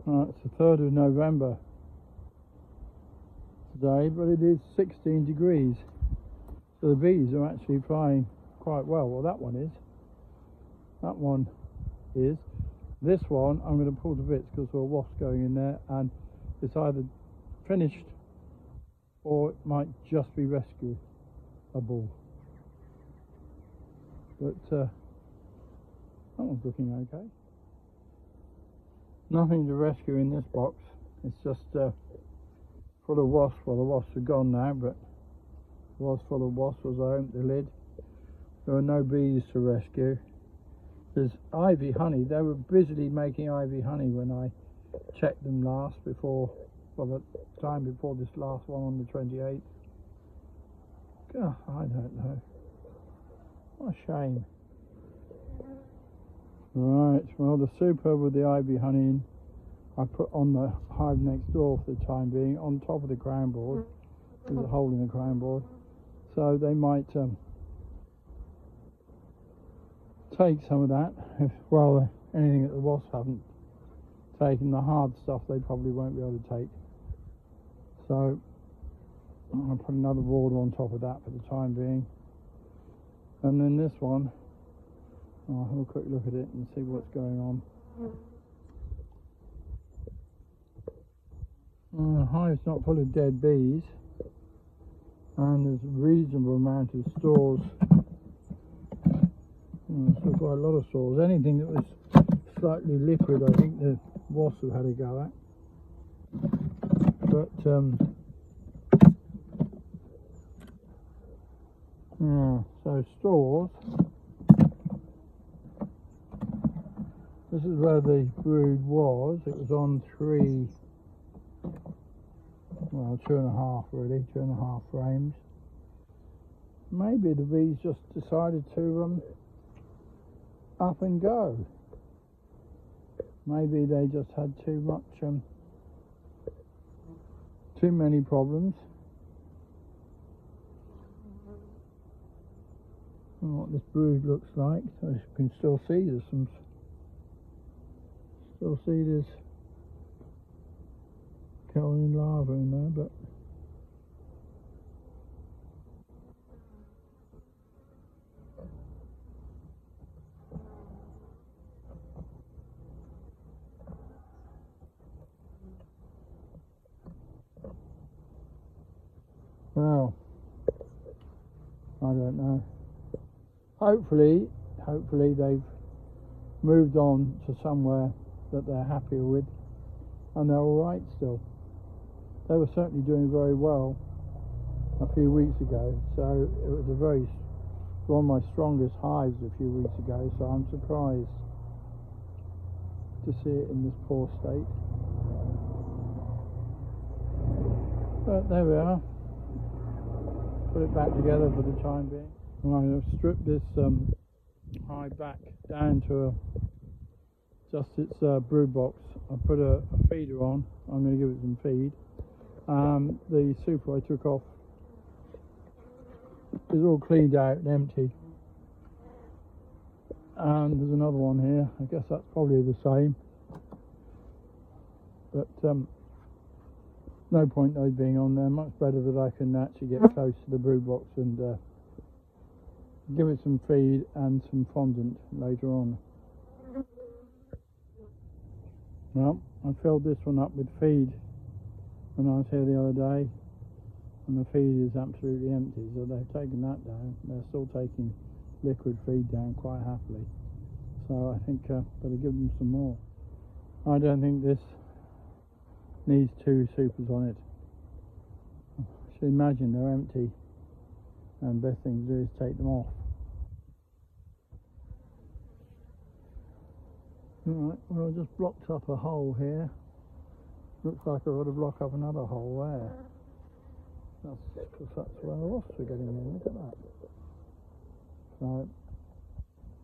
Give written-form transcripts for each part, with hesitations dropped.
Right, it's the 3rd of November today, but it is 16 degrees. So the bees are actually flying quite well. Well, that one is. That one is. This one, I'm going to pull to bits because there are wasps going in there, and it's either finished or it might just be rescuable. But that one's looking okay. Nothing to rescue in this box. It's just full of wasps. Well, the wasps are gone now, but it was full of wasps as I opened the lid. There are no bees to rescue. There's ivy honey. They were busily making ivy honey when I checked them last, before, well, the time before this last one on the 28th. God, I don't know. What a shame. Right, well, the super with the ivy honey in, I put on the hive next door for the time being, on top of the crown board. There's a hole in the crown board. So they might take some of that, if, well, anything that the wasps haven't taken. The hard stuff they probably won't be able to take. So I'll put another board on top of that for the time being. And then this one, I'll have a quick look at it and see what's going on. The hive's not full of dead bees, and there's a reasonable amount of stores. Still quite a lot of stores. Anything that was slightly liquid, I think the wasps have had a go at. But yeah, so stores. This is where the brood was. It was on 3, well, 2.5 really, 2.5 frames. Maybe the bees just decided to up and go. Maybe they just had too many problems. And what this brood looks like, so you can still see there's some. Still see this colony larva in there, but well, I don't know. Hopefully they've moved on to somewhere that they're happier with, and they're all right still. They were certainly doing very well a few weeks ago, so it was one of my strongest hives a few weeks ago, so I'm surprised to see it in this poor state. But there we are. Put it back together for the time being. Right, I've stripped this hive back down to just its brood box. I put a feeder on. I'm going to give it some feed. The super I took off is all cleaned out and empty. And there's another one here. I guess that's probably the same. But no point those being on there. Much better that I can actually get close to the brood box and give it some feed and some fondant later on. Well, I filled this one up with feed when I was here the other day, and the feed is absolutely empty, so they've taken that down. They're still taking liquid feed down quite happily, so I think better give them some more. I don't think this needs 2 supers on it. I should imagine they're empty, and best thing to do is take them off. Alright, well, I just blocked up a hole here. Looks like I've got to block up another hole there. That's because that's where the wasps are getting in, look at that. So,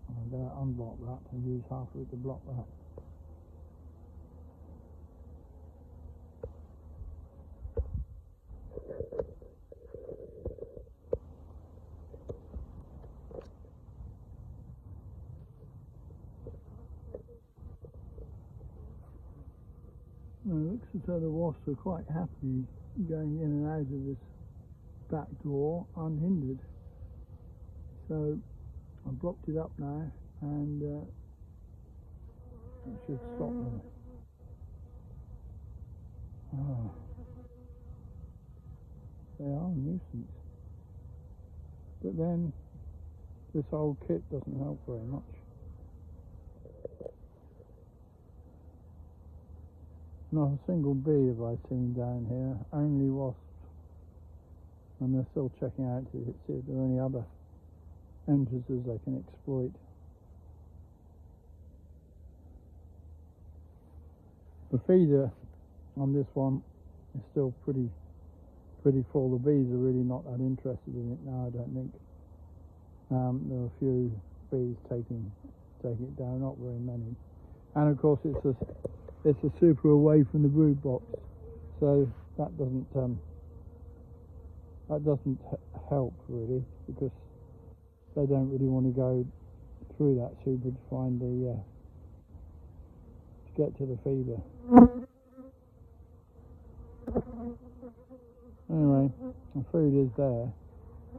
I'm going to unblock that and use half of it to block that. Looks as though the wasps are quite happy going in and out of this back door unhindered. So I've blocked it up now, and that should stop them. Oh, they are a nuisance. But then this old kit doesn't help very much. Not a single bee have I seen down here, only wasps. And they're still checking out to see if there are any other entrances they can exploit. The feeder on this one is still pretty full. The bees are really not that interested in it now, I don't think. There are a few bees taking it down, not very many. And of course it's a super away from the brood box, so that doesn't help really, because they don't really want to go through that super to find the to get to the feeder. Anyway, the food is there,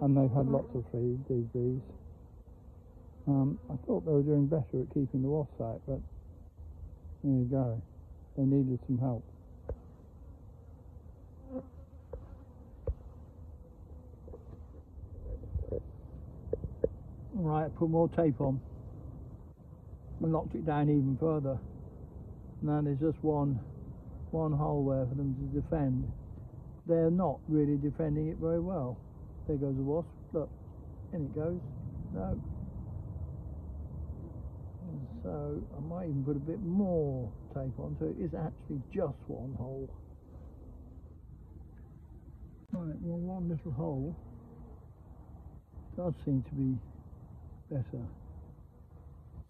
and they've had lots of feed, these bees. I thought they were doing better at keeping the wasps out, but there you go. They needed some help. Right, put more tape on and locked it down even further. Now there's just one hole there for them to defend. They're not really defending it very well. There goes a wasp. Look, in it goes. No. And so I might even put a bit more tape on, so it is actually just one hole. Right, well, one little hole does seem to be better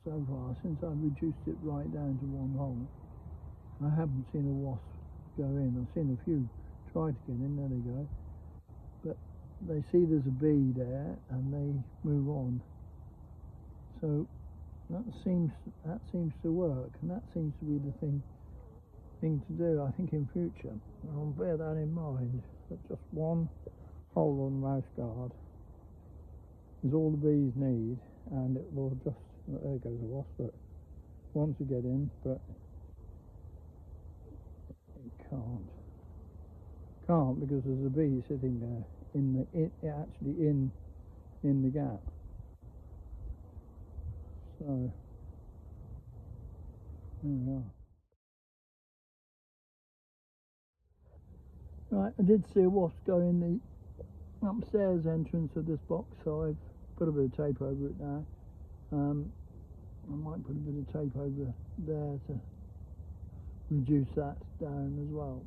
so far. Since I've reduced it right down to one hole, I haven't seen a wasp go in. I've seen a few try to get in, there they go, but they see there's a bee there and they move on. So that seems to work, and that seems to be the thing to do, I think, in future. I'll bear that in mind, but just one hole on the mouse guard is all the bees need, and it will just, there goes a wasp, but wants to get in, but it can't because there's a bee sitting there actually in the gap. So there we are. Right, I did see a wasp go in the upstairs entrance of this box, so I've put a bit of tape over it now. I might put a bit of tape over there to reduce that down as well.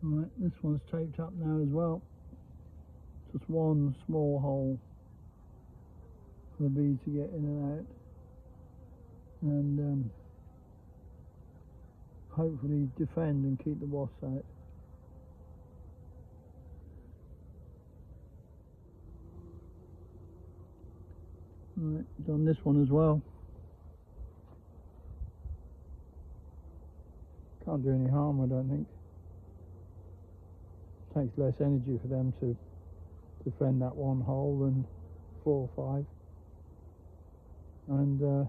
Right, this one's taped up now as well. Just one small hole for the bee to get in and out, and hopefully defend and keep the wasps out. Right, done this one as well. Can't do any harm, I don't think. Takes less energy for them to defend that one hole than 4 or 5, and it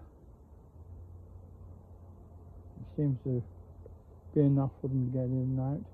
seems to be enough for them to get in and out.